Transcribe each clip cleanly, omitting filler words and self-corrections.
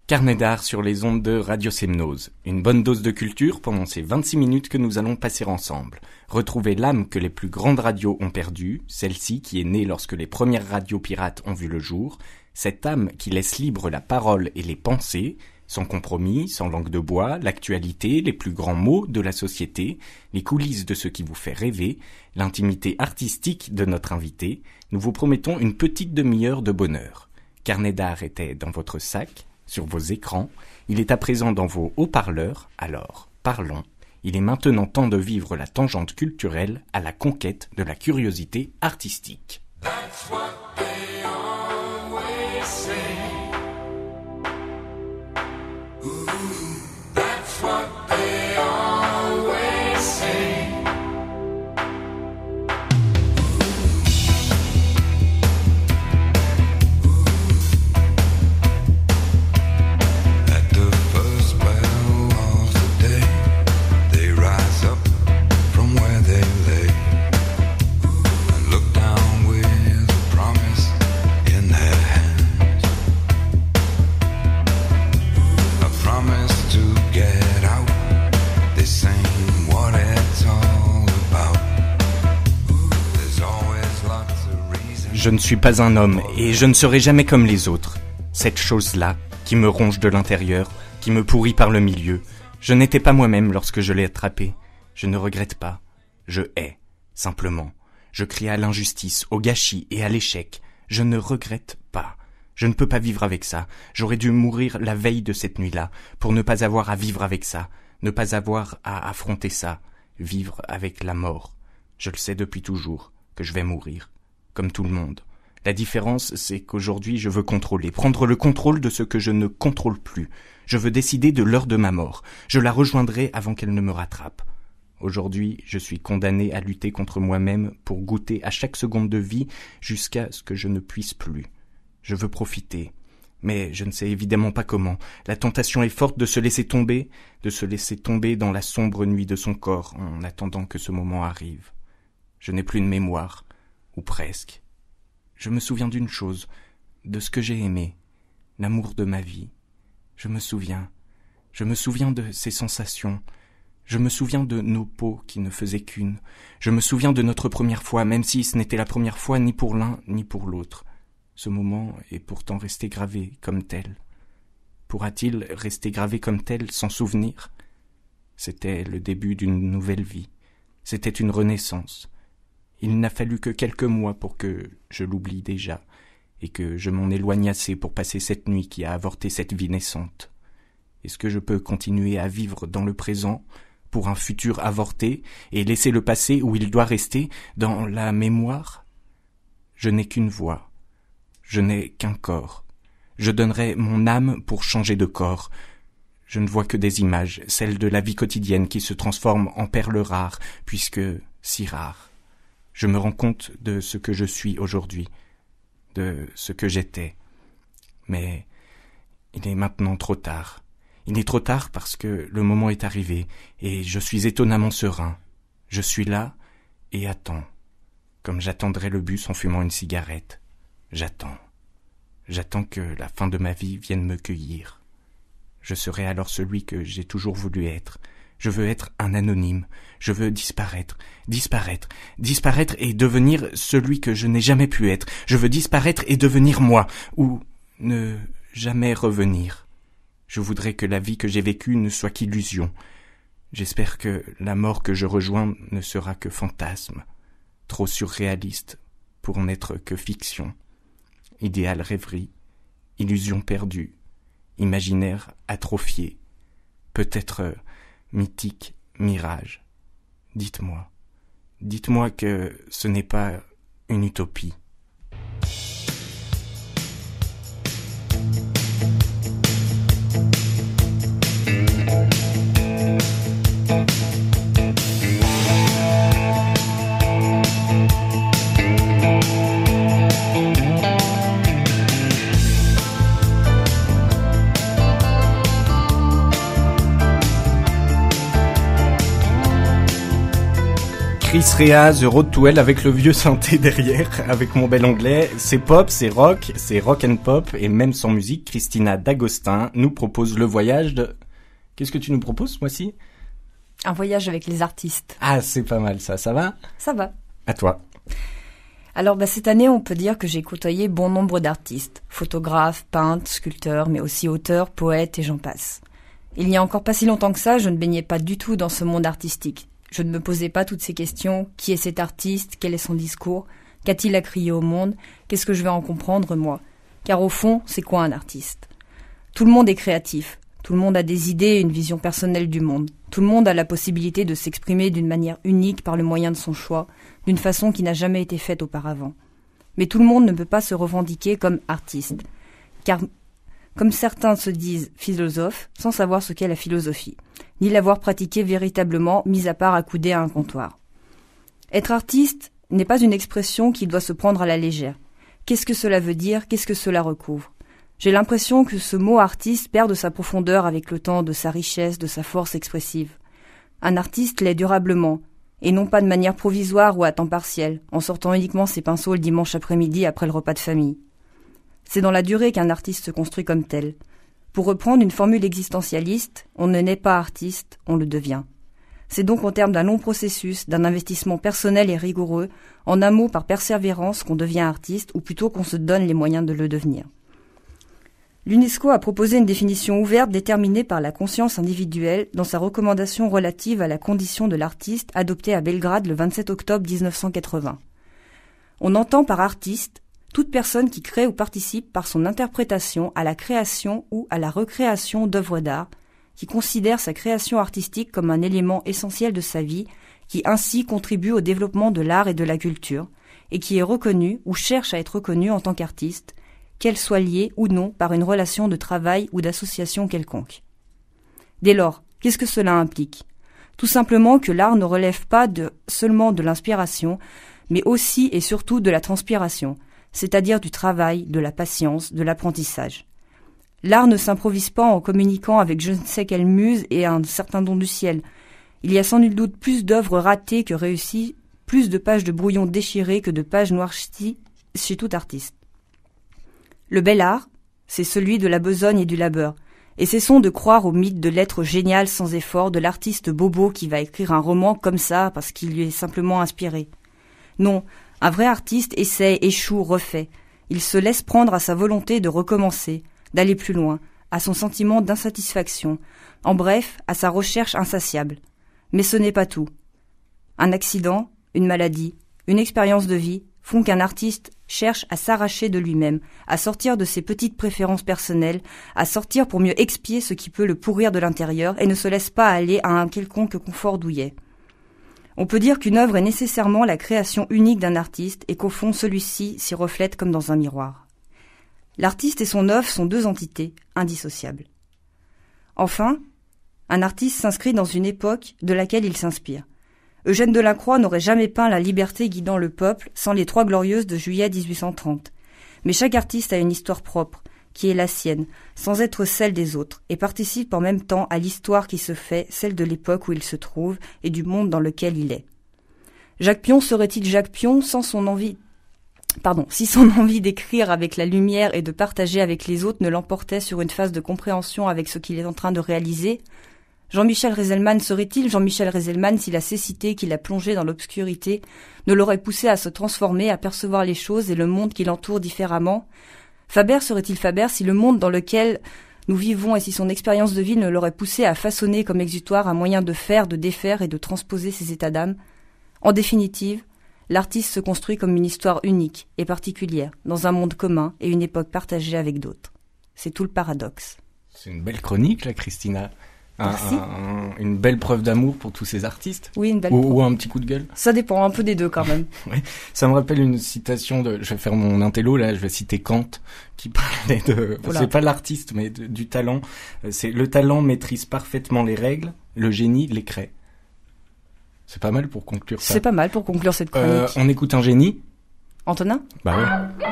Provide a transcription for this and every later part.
Carnet d'art sur les ondes de Radio Semnose. Une bonne dose de culture pendant ces 26 minutes que nous allons passer ensemble. Retrouver l'âme que les plus grandes radios ont perdue, celle-ci qui est née lorsque les premières radios pirates ont vu le jour, cette âme qui laisse libre la parole et les pensées, sans compromis, sans langue de bois, l'actualité, les plus grands mots de la société, les coulisses de ce qui vous fait rêver, l'intimité artistique de notre invité, nous vous promettons une petite demi-heure de bonheur. Carnet d'art était dans votre sac, sur vos écrans, il est à présent dans vos haut-parleurs, alors parlons. Il est maintenant temps de vivre la tangente culturelle à la conquête de la curiosité artistique. That's what they always say. Ooh, that's what they always say. Je ne suis pas un homme et je ne serai jamais comme les autres. Cette chose-là, qui me ronge de l'intérieur, qui me pourrit par le milieu, je n'étais pas moi-même lorsque je l'ai attrapé. Je ne regrette pas. Je hais, simplement. Je crie à l'injustice, au gâchis et à l'échec. Je ne regrette pas. Je ne peux pas vivre avec ça. J'aurais dû mourir la veille de cette nuit-là, pour ne pas avoir à vivre avec ça, ne pas avoir à affronter ça, vivre avec la mort. Je le sais depuis toujours, que je vais mourir. Comme tout le monde. La différence, c'est qu'aujourd'hui, je veux contrôler, prendre le contrôle de ce que je ne contrôle plus. Je veux décider de l'heure de ma mort. Je la rejoindrai avant qu'elle ne me rattrape. Aujourd'hui, je suis condamné à lutter contre moi-même pour goûter à chaque seconde de vie jusqu'à ce que je ne puisse plus. Je veux profiter. Mais je ne sais évidemment pas comment. La tentation est forte de se laisser tomber dans la sombre nuit de son corps en attendant que ce moment arrive. Je n'ai plus de mémoire. Ou presque. Je me souviens d'une chose, de ce que j'ai aimé, l'amour de ma vie. Je me souviens de ces sensations. Je me souviens de nos peaux qui ne faisaient qu'une. Je me souviens de notre première fois, même si ce n'était la première fois ni pour l'un ni pour l'autre. Ce moment est pourtant resté gravé comme tel. Pourra-t-il rester gravé comme tel sans souvenir ? C'était le début d'une nouvelle vie. C'était une renaissance. Il n'a fallu que quelques mois pour que je l'oublie déjà, et que je m'en éloigne assez pour passer cette nuit qui a avorté cette vie naissante. Est-ce que je peux continuer à vivre dans le présent, pour un futur avorté, et laisser le passé où il doit rester, dans la mémoire ? Je n'ai qu'une voix, je n'ai qu'un corps. Je donnerai mon âme pour changer de corps. Je ne vois que des images, celles de la vie quotidienne qui se transforment en perles rares, puisque si rares. Je me rends compte de ce que je suis aujourd'hui, de ce que j'étais. Mais il est maintenant trop tard. Il est trop tard parce que le moment est arrivé et je suis étonnamment serein. Je suis là et attends, comme j'attendrais le bus en fumant une cigarette. J'attends. J'attends que la fin de ma vie vienne me cueillir. Je serai alors celui que j'ai toujours voulu être. Je veux être un anonyme. Je veux disparaître et devenir celui que je n'ai jamais pu être. Je veux disparaître et devenir moi, ou ne jamais revenir. Je voudrais que la vie que j'ai vécue ne soit qu'illusion. J'espère que la mort que je rejoins ne sera que fantasme, trop surréaliste pour n'être que fiction. Idéal rêverie, illusion perdue, imaginaire atrophié, peut-être mythique mirage. Dites-moi que ce n'est pas une utopie. Chris Rea, The Road to Hell avec le vieux synthé derrière, avec mon bel anglais. C'est pop, c'est rock and pop, et même sans musique, Christina D'Agostin nous propose le voyage de... Qu'est-ce que tu nous proposes, ce mois-ci ? Un voyage avec les artistes. Ah, c'est pas mal ça va ? Ça va. À toi. Alors cette année, on peut dire que j'ai côtoyé bon nombre d'artistes, photographes, peintres, sculpteurs, mais aussi auteurs, poètes et j'en passe. Il n'y a encore pas si longtemps que ça, je ne baignais pas du tout dans ce monde artistique. Je ne me posais pas toutes ces questions. Qui est cet artiste ? Quel est son discours ? Qu'a-t-il à crier au monde ? Qu'est-ce que je vais en comprendre, moi ? Car au fond, c'est quoi un artiste ? Tout le monde est créatif. Tout le monde a des idées et une vision personnelle du monde. Tout le monde a la possibilité de s'exprimer d'une manière unique par le moyen de son choix, d'une façon qui n'a jamais été faite auparavant. Mais tout le monde ne peut pas se revendiquer comme artiste, car comme certains se disent philosophes, sans savoir ce qu'est la philosophie, ni l'avoir pratiquée véritablement, mis à part accoudé à un comptoir. Être artiste n'est pas une expression qui doit se prendre à la légère. Qu'est-ce que cela veut dire ? Qu'est-ce que cela recouvre ? J'ai l'impression que ce mot artiste perd de sa profondeur avec le temps, de sa richesse, de sa force expressive. Un artiste l'est durablement, et non pas de manière provisoire ou à temps partiel, en sortant uniquement ses pinceaux le dimanche après-midi après le repas de famille. C'est dans la durée qu'un artiste se construit comme tel. Pour reprendre une formule existentialiste, on ne naît pas artiste, on le devient. C'est donc au terme d'un long processus, d'un investissement personnel et rigoureux, en un mot par persévérance qu'on devient artiste, ou plutôt qu'on se donne les moyens de le devenir. L'UNESCO a proposé une définition ouverte déterminée par la conscience individuelle dans sa recommandation relative à la condition de l'artiste adoptée à Belgrade le 27 octobre 1980. On entend par artiste toute personne qui crée ou participe par son interprétation à la création ou à la recréation d'œuvres d'art, qui considère sa création artistique comme un élément essentiel de sa vie, qui ainsi contribue au développement de l'art et de la culture, et qui est reconnu ou cherche à être reconnu en tant qu'artiste, qu'elle soit liée ou non par une relation de travail ou d'association quelconque. Dès lors, qu'est-ce que cela implique ? Tout simplement que l'art ne relève pas seulement de l'inspiration, mais aussi et surtout de la transpiration, c'est-à-dire du travail, de la patience, de l'apprentissage. L'art ne s'improvise pas en communiquant avec je ne sais quelle muse et un certain don du ciel. Il y a sans nul doute plus d'œuvres ratées que réussies, plus de pages de brouillon déchirées que de pages noircies chez tout artiste. Le bel art, c'est celui de la besogne et du labeur, et cessons de croire au mythe de l'être génial sans effort de l'artiste bobo qui va écrire un roman comme ça parce qu'il lui est simplement inspiré. Non, un vrai artiste essaie, échoue, refait. Il se laisse prendre à sa volonté de recommencer, d'aller plus loin, à son sentiment d'insatisfaction, en bref, à sa recherche insatiable. Mais ce n'est pas tout. Un accident, une maladie, une expérience de vie font qu'un artiste cherche à s'arracher de lui-même, à sortir de ses petites préférences personnelles, à sortir pour mieux expier ce qui peut le pourrir de l'intérieur et ne se laisse pas aller à un quelconque confort douillet. On peut dire qu'une œuvre est nécessairement la création unique d'un artiste et qu'au fond celui-ci s'y reflète comme dans un miroir. L'artiste et son œuvre sont deux entités indissociables. Enfin, un artiste s'inscrit dans une époque de laquelle il s'inspire. Eugène Delacroix n'aurait jamais peint la liberté guidant le peuple sans les Trois Glorieuses de juillet 1830. Mais chaque artiste a une histoire propre, qui est la sienne, sans être celle des autres, et participe en même temps à l'histoire qui se fait, celle de l'époque où il se trouve et du monde dans lequel il est. Jacques Pion serait-il Jacques Pion si son envie d'écrire avec la lumière et de partager avec les autres ne l'emportait sur une phase de compréhension avec ce qu'il est en train de réaliser ? Jean-Michel Reiselman serait-il Jean-Michel Reiselman si la cécité qui l'a plongé dans l'obscurité ne l'aurait poussé à se transformer, à percevoir les choses et le monde qui l'entoure différemment ? Faber serait-il Faber si le monde dans lequel nous vivons et si son expérience de vie ne l'aurait poussé à façonner comme exutoire un moyen de faire, de défaire et de transposer ses états d'âme ? En définitive, l'artiste se construit comme une histoire unique et particulière, dans un monde commun et une époque partagée avec d'autres. C'est tout le paradoxe. C'est une belle chronique, là, Christina. Une belle preuve d'amour pour tous ces artistes. Oui, une belle ou un petit coup de gueule. Ça dépend un peu des deux quand même. Oui. Ça me rappelle une citation je vais faire mon intello là, je vais citer Kant qui parlait c'est pas l'artiste mais du talent. C'est le talent maîtrise parfaitement les règles, le génie les crée. C'est pas mal pour conclure ça. C'est pas mal pour conclure cette chronique. On écoute un génie. Antonin ? Bah ouais.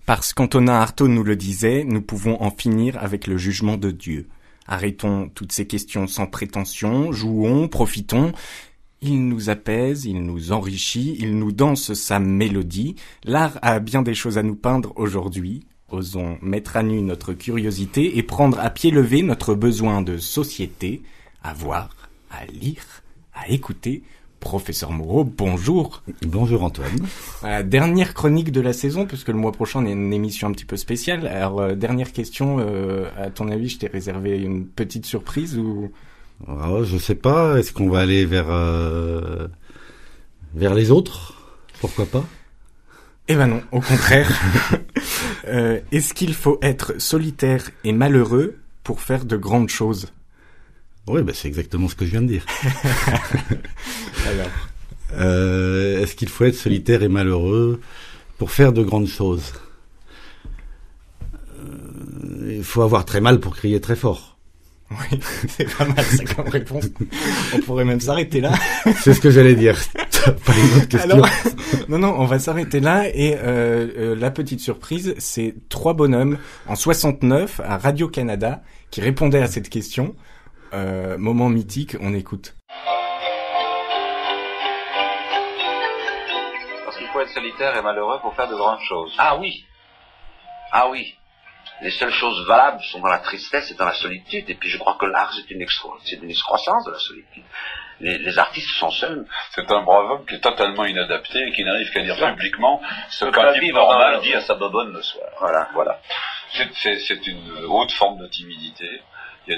Parce qu'Antonin Artaud nous le disait, nous pouvons en finir avec le jugement de Dieu. Arrêtons toutes ces questions sans prétention, jouons, profitons. Il nous apaise, il nous enrichit, il nous danse sa mélodie. L'art a bien des choses à nous peindre aujourd'hui. Osons mettre à nu notre curiosité et prendre à pied levé notre besoin de société, à voir, à lire, à écouter. Professeur Moreau, bonjour. Bonjour Antoine. Dernière chronique de la saison, puisque le mois prochain on a une émission un petit peu spéciale. Alors, dernière question, à ton avis, je t'ai réservé une petite surprise ou... Alors, je sais pas, est-ce qu'on va aller vers les autres? Pourquoi pas? Eh ben non, au contraire. Est-ce qu'il faut être solitaire et malheureux pour faire de grandes choses? Oui, c'est exactement ce que je viens de dire. Alors, est-ce qu'il faut être solitaire et malheureux pour faire de grandes choses? Il faut avoir très mal pour crier très fort. oui, c'est pas mal ça comme réponse. On pourrait même s'arrêter là. C'est ce que j'allais dire. T'as pas une autre question? Alors, non, on va s'arrêter là. Et la petite surprise, c'est 3 bonhommes en 69 à Radio-Canada qui répondaient à cette question. Moment mythique, on écoute. Parce qu'il faut être solitaire et malheureux pour faire de grandes choses. Ah oui. Les seules choses valables sont dans la tristesse et dans la solitude. Et puis je crois que l'art, c'est une excroissance de la solitude. Les artistes sont seuls. C'est un brave homme qui est totalement inadapté et qui n'arrive qu'à dire publiquement ce Peut qu'un pas type vivre normal dans dit à sa bobonne le soir. Voilà. C'est une haute forme de timidité. Il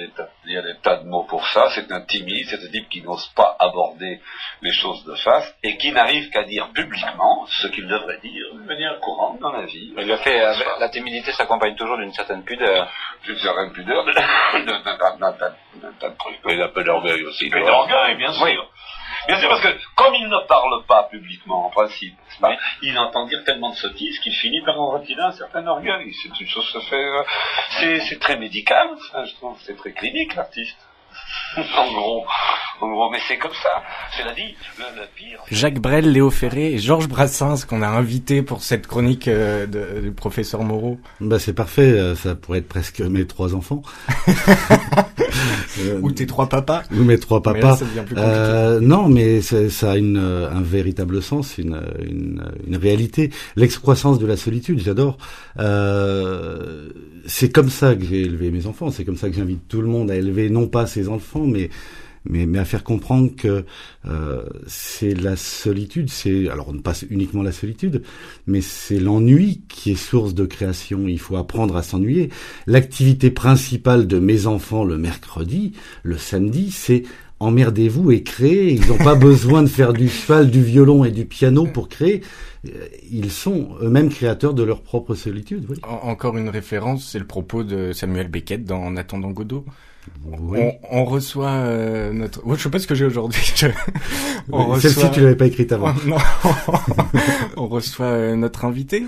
y a des tas de mots pour ça. C'est un timide, c'est un type qui n'ose pas aborder les choses de face et qui n'arrive qu'à dire publiquement ce qu'il devrait dire de manière courante dans la vie. Le fait, la timidité s'accompagne toujours d'une certaine pudeur. D'une certaine pudeur, d'un tas de trucs. Il a un peu d'orgueil aussi. peu d'orgueil, bien sûr. Oui. Bien sûr, parce que comme il ne parle pas publiquement, en principe, il entend dire tellement de sottises qu'il finit par en retirer un certain orgueil. C'est une chose qui se fait... c'est très médical, ça, je trouve. C'est très clinique, l'artiste. En gros, mais c'est comme ça. Cela dit, le pire... Jacques Brel, Léo Ferré et Georges Brassens qu'on a invités pour cette chronique du professeur Moreau. C'est parfait, ça pourrait être presque mes 3 enfants. Ou tes 3 papas. Ou mes 3 papas. Mais là, ça devient plus compliqué. Non, mais ça a un véritable sens, une réalité. L'excroissance de la solitude, j'adore. C'est comme ça que j'ai élevé mes enfants, c'est comme ça que j'invite tout le monde à élever non pas ses enfants, mais à faire comprendre que c'est la solitude, alors pas uniquement la solitude, mais c'est l'ennui qui est source de création. Il faut apprendre à s'ennuyer. L'activité principale de mes enfants le mercredi, le samedi, c'est emmerdez-vous et créez. Ils n'ont pas besoin de faire du cheval, du violon et du piano pour créer. Ils sont eux-mêmes créateurs de leur propre solitude. Oui. Encore une référence, c'est le propos de Samuel Beckett dans En attendant Godot. Oui. On reçoit notre... je sais pas ce que j'ai aujourd'hui. Celle-ci, tu l'avais pas écrite avant. Non. On reçoit notre invité.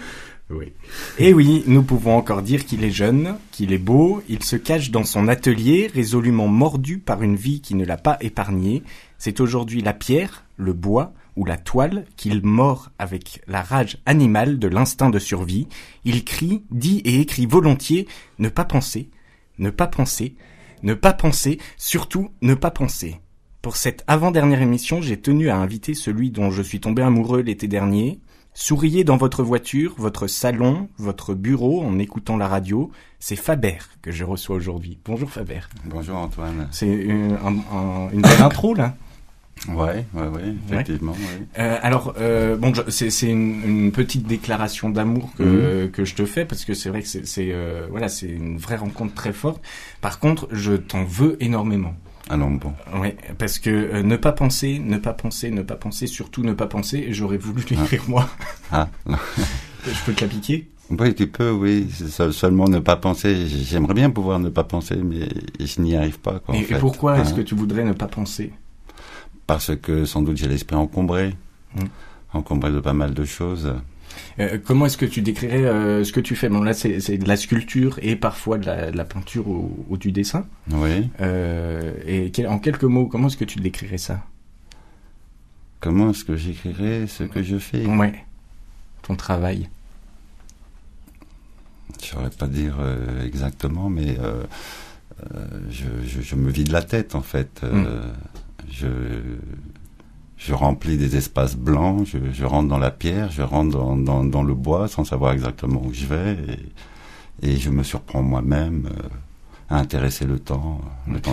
Oui. Et oui, nous pouvons encore dire qu'il est jeune, qu'il est beau, il se cache dans son atelier, résolument mordu par une vie qui ne l'a pas épargné. C'est aujourd'hui la pierre, le bois ou la toile qu'il mord avec la rage animale de l'instinct de survie. Il crie, dit et écrit volontiers « Ne pas penser, ne pas penser, ne pas penser, surtout ne pas penser ». Pour cette avant-dernière émission, j'ai tenu à inviter celui dont je suis tombé amoureux l'été dernier. Souriez dans votre voiture, votre salon, votre bureau en écoutant la radio. C'est Faber que je reçois aujourd'hui. Bonjour Faber. Bonjour Antoine. C'est une belle intro là. Ouais, effectivement. Ouais. C'est une petite déclaration d'amour que je te fais parce que c'est vrai que c'est une vraie rencontre très forte. Par contre, je t'en veux énormément. Allons, bon. Ouais, parce que ne pas penser, surtout ne pas penser, et j'aurais voulu l'écrire moi. Ah. Je peux te la piquer? Oui, tu peux, oui. Seulement ne pas penser. J'aimerais bien pouvoir ne pas penser, mais je n'y arrive pas. Quoi, et pourquoi est-ce que tu voudrais ne pas penser? Parce que sans doute j'ai l'esprit encombré de pas mal de choses. Comment est-ce que tu décrirais ce que tu fais? Bon, là, c'est de la sculpture et parfois de la peinture ou du dessin. Oui. Et en quelques mots, comment est-ce que tu décrirais ça? Comment est-ce que j'écrirais ce que je fais? Ouais. Ton travail. Je saurais pas dire exactement, mais je me vide la tête en fait. Je remplis des espaces blancs, je rentre dans la pierre, je rentre dans le bois sans savoir exactement où je vais, et je me surprends moi-même à intéresser le temps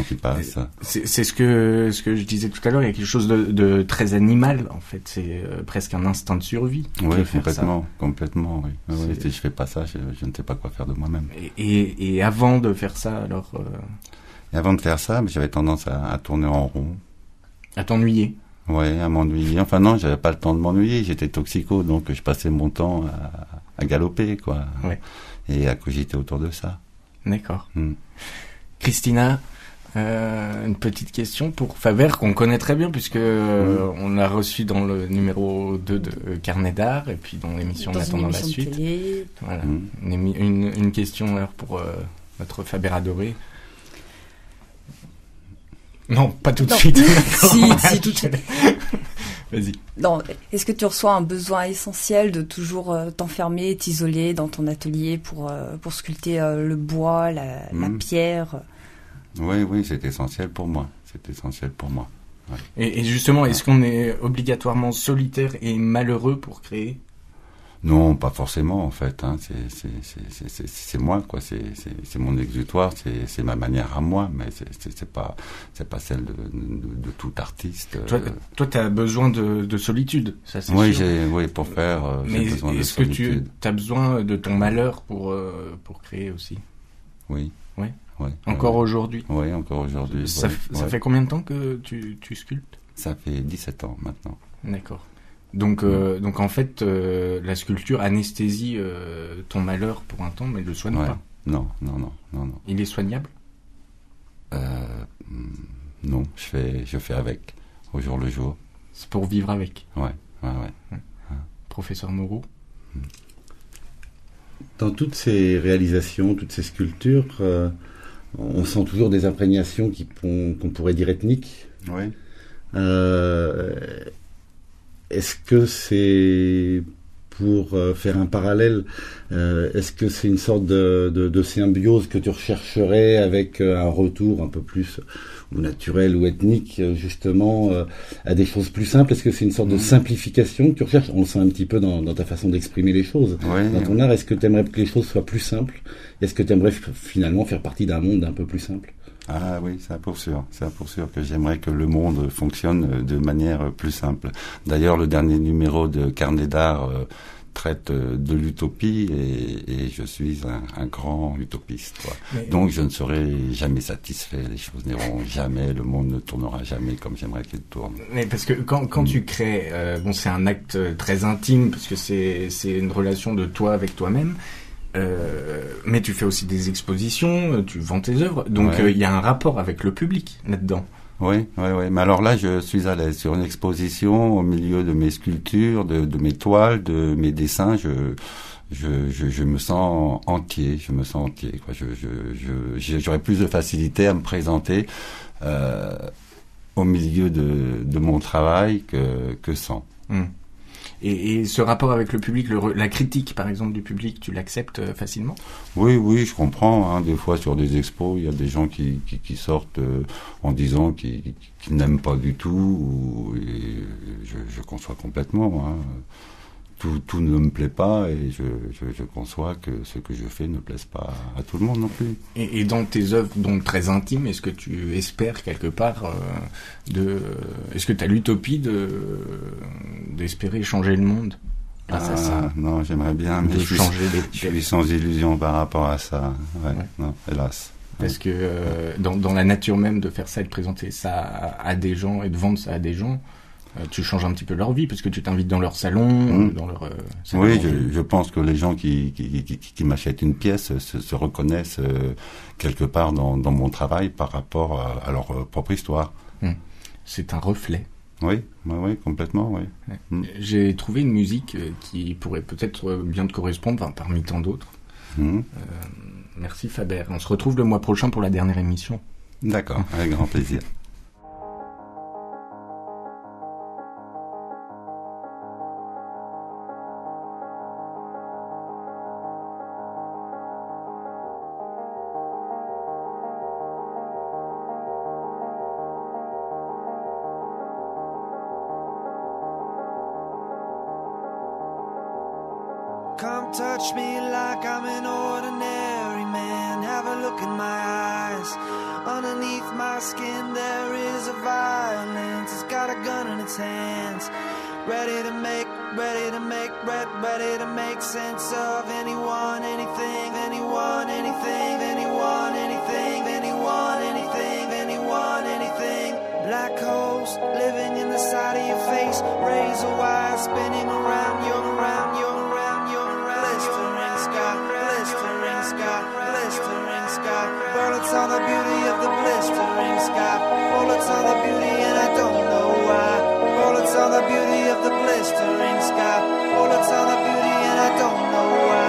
qui passe. C'est ce que je disais tout à l'heure, il y a quelque chose de très animal en fait, c'est presque un instinct de survie. Oui, complètement, oui. Oui, si je fais pas ça, je ne sais pas quoi faire de moi-même. Et avant de faire ça, alors Et avant de faire ça, j'avais tendance à tourner en rond. À t'ennuyer. Ouais, à m'ennuyer. Enfin non, j'avais pas le temps de m'ennuyer, j'étais toxico, donc je passais mon temps à galoper, quoi. Ouais. Et à cogiter autour de ça. D'accord. Christina, une petite question pour Faber, qu'on connaît très bien, puisque on l'a reçu dans le numéro 2 de Carnet d'art, et puis dans l'émission Nathan dans la suite. Télé. Voilà. Une question alors pour notre Faber adoré. Non, pas tout de suite. si, tout de suite. Vas-y. Non, est-ce que tu reçois un besoin essentiel de toujours t'enfermer, t'isoler dans ton atelier pour sculpter le bois, la pierre? Oui, c'est essentiel pour moi. Ouais. Et justement, est-ce qu'on est obligatoirement solitaire et malheureux pour créer? Non, pas forcément en fait. Hein. C'est moi, quoi. C'est mon exutoire, c'est ma manière à moi, mais c'est pas celle de tout artiste. Toi, t'as besoin de solitude, ça c'est oui, sûr. Oui, pour faire. Mais j'ai besoin de est-ce que solitude. tu as besoin de ton malheur pour créer aussi? Oui. Ouais. Ouais. Encore aujourd'hui? Oui, encore aujourd'hui. Ça fait combien de temps que tu sculptes? Ça fait 17 ans maintenant. D'accord. Donc en fait, la sculpture anesthésie ton malheur pour un temps, mais ne le soigne pas. Non. Il est soignable? Non, je fais avec, au jour le jour. C'est pour vivre avec. Ouais. Professeur Moreau? Dans toutes ces réalisations, toutes ces sculptures, on sent toujours des imprégnations qu'on pourrait dire ethniques. Oui. Est-ce que c'est pour faire un parallèle, est-ce que c'est une sorte de symbiose que tu rechercherais avec un retour un peu plus ou naturel ou ethnique, justement, à des choses plus simples? Est-ce que c'est une sorte de simplification que tu recherches? On le sent un petit peu dans ta façon d'exprimer les choses. Dans ton art, est-ce que tu aimerais que les choses soient plus simples? Est-ce que tu aimerais finalement faire partie d'un monde un peu plus simple? Ah oui, c'est pour sûr que j'aimerais que le monde fonctionne de manière plus simple. D'ailleurs, le dernier numéro de Carnet d'art traite de l'utopie et je suis un grand utopiste, quoi. Donc je ne serai jamais satisfait, les choses n'iront jamais, le monde ne tournera jamais comme j'aimerais qu'il tourne. Mais parce que quand tu crées, c'est un acte très intime, parce que c'est une relation de toi avec toi-même. Mais tu fais aussi des expositions, tu vends tes œuvres, donc il y a un rapport avec le public là-dedans. Oui. Mais alors là, je suis à l'aise sur une exposition, au milieu de mes sculptures, de mes toiles, de mes dessins. Je me sens entier. Quoi. J'aurais plus de facilité à me présenter au milieu de mon travail que sans. Et ce rapport avec le public, la critique par exemple du public, tu l'acceptes facilement? Oui, je comprends. Hein. Des fois sur des expos, il y a des gens qui sortent en disant qu'ils n'aiment pas du tout. Et je conçois complètement. Hein. Tout ne me plaît pas et je conçois que ce que je fais ne plaise pas à tout le monde non plus. Et dans tes œuvres donc très intimes, est-ce que tu espères quelque part est-ce que tu as l'utopie d'espérer changer le monde grâce à ça? Non, j'aimerais bien, mais je suis sans illusion par rapport à ça. Ouais. Non, hélas. Parce que dans la nature même de faire ça et de présenter ça à des gens et de vendre ça à des gens, tu changes un petit peu leur vie parce que tu t'invites dans leur salon, dans leur salon. Oui, je pense que les gens qui m'achètent une pièce se reconnaissent quelque part dans mon travail par rapport à leur propre histoire. C'est un reflet. Oui, complètement, oui. Ouais. J'ai trouvé une musique qui pourrait peut-être bien te correspondre, parmi tant d'autres. Merci Faber. On se retrouve le mois prochain pour la dernière émission. D'accord, avec grand plaisir. Come touch me like I'm an ordinary man. Have a look in my eyes. Underneath my skin there is a violence. It's got a gun in its hands. Ready to make sense of anyone, anything, anyone, anything, anyone, anything, anyone, anything, anyone, anything. Black holes living in the side of your face. Razor wire spinning around you, around you, around you, around. Blistering sky, blistering sky, blistering sky. Bullets on the beauty of the blistering sky. Bullets on the beauty and I don't know why. Bullets on the beauty of the blistering sky. Bullets on the beauty and I don't know why.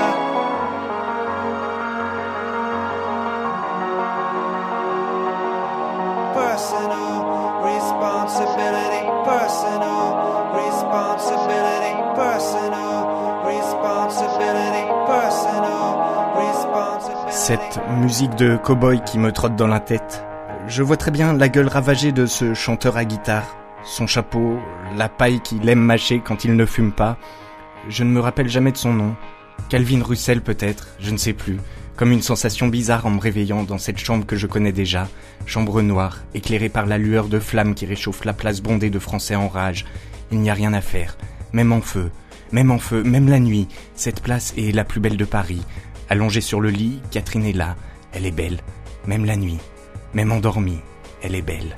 Personal responsibility, personal responsibility, personal responsibility, personal responsibility. Cette musique de cow-boy qui me trotte dans la tête, je vois très bien la gueule ravagée de ce chanteur à guitare, son chapeau, la paille qu'il aime mâcher quand il ne fume pas. Je ne me rappelle jamais de son nom. Calvin Russell peut-être, je ne sais plus. Comme une sensation bizarre en me réveillant dans cette chambre que je connais déjà, chambre noire, éclairée par la lueur de flammes qui réchauffe la place bondée de Français en rage. Il n'y a rien à faire, même en feu, même la nuit, cette place est la plus belle de Paris. Allongée sur le lit, Catherine est là, elle est belle, même la nuit, même endormie, elle est belle.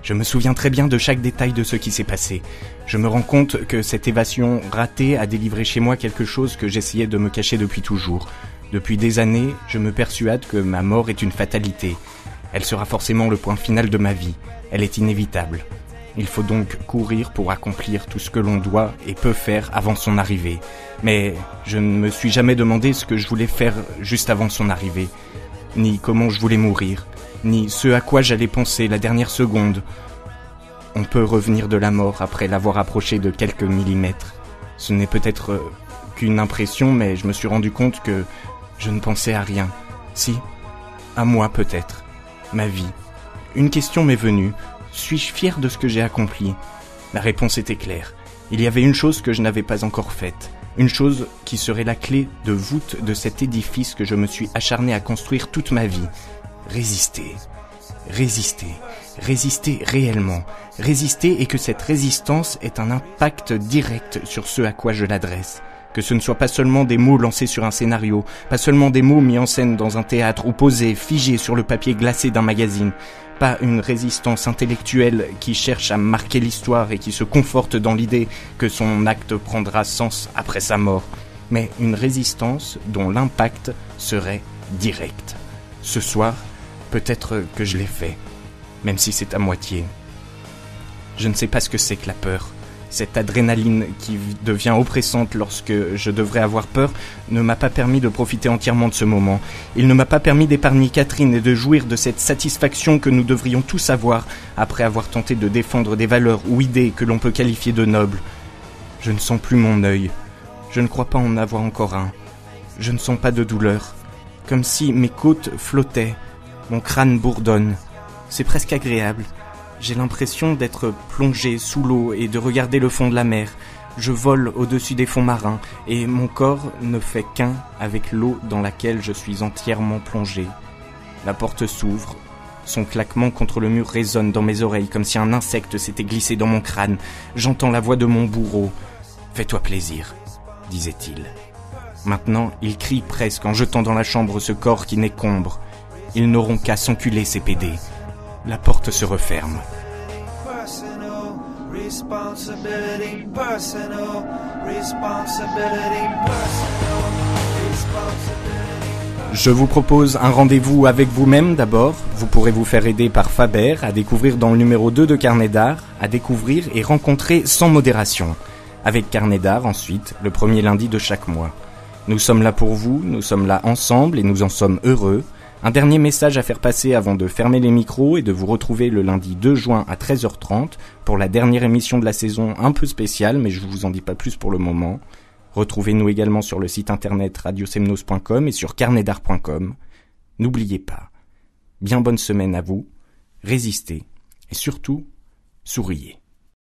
Je me souviens très bien de chaque détail de ce qui s'est passé. Je me rends compte que cette évasion ratée a délivré chez moi quelque chose que j'essayais de me cacher depuis toujours. Depuis des années, je me persuade que ma mort est une fatalité. Elle sera forcément le point final de ma vie. Elle est inévitable. Il faut donc courir pour accomplir tout ce que l'on doit et peut faire avant son arrivée. Mais je ne me suis jamais demandé ce que je voulais faire juste avant son arrivée, ni comment je voulais mourir, ni ce à quoi j'allais penser la dernière seconde. On peut revenir de la mort après l'avoir approché de quelques millimètres. Ce n'est peut-être qu'une impression, mais je me suis rendu compte que je ne pensais à rien. Si, à moi peut-être, ma vie. Une question m'est venue. Suis-je fier de ce que j'ai accompli ? La réponse était claire. Il y avait une chose que je n'avais pas encore faite. Une chose qui serait la clé de voûte de cet édifice que je me suis acharné à construire toute ma vie. Résister. Résister. Résister réellement. Résister et que cette résistance ait un impact direct sur ce à quoi je l'adresse. Que ce ne soit pas seulement des mots lancés sur un scénario, pas seulement des mots mis en scène dans un théâtre ou posés, figés sur le papier glacé d'un magazine. Pas une résistance intellectuelle qui cherche à marquer l'histoire et qui se conforte dans l'idée que son acte prendra sens après sa mort, mais une résistance dont l'impact serait direct. Ce soir, peut-être que je l'ai fait, même si c'est à moitié. Je ne sais pas ce que c'est que la peur. Cette adrénaline qui devient oppressante lorsque je devrais avoir peur ne m'a pas permis de profiter entièrement de ce moment. Il ne m'a pas permis d'épargner Catherine et de jouir de cette satisfaction que nous devrions tous avoir après avoir tenté de défendre des valeurs ou idées que l'on peut qualifier de nobles. Je ne sens plus mon œil. Je ne crois pas en avoir encore un. Je ne sens pas de douleur. Comme si mes côtes flottaient. Mon crâne bourdonne. C'est presque agréable. J'ai l'impression d'être plongé sous l'eau et de regarder le fond de la mer. Je vole au-dessus des fonds marins et mon corps ne fait qu'un avec l'eau dans laquelle je suis entièrement plongé. La porte s'ouvre. Son claquement contre le mur résonne dans mes oreilles comme si un insecte s'était glissé dans mon crâne. J'entends la voix de mon bourreau. « Fais-toi plaisir », disait-il. Maintenant, il crie presque en jetant dans la chambre ce corps qui n'est qu'ombre. Ils n'auront qu'à s'enculer, ces pédés. La porte se referme. Je vous propose un rendez-vous avec vous-même d'abord. Vous pourrez vous faire aider par Faber à découvrir dans le numéro 2 de Carnet d'Art, à découvrir et rencontrer sans modération. Avec Carnet d'Art ensuite, le premier lundi de chaque mois. Nous sommes là pour vous, nous sommes là ensemble et nous en sommes heureux. Un dernier message à faire passer avant de fermer les micros et de vous retrouver le lundi 2 juin à 13h30 pour la dernière émission de la saison un peu spéciale, mais je vous en dis pas plus pour le moment. Retrouvez-nous également sur le site internet radiosemnos.com et sur carnetdart.com. N'oubliez pas, bien bonne semaine à vous, résistez et surtout, souriez.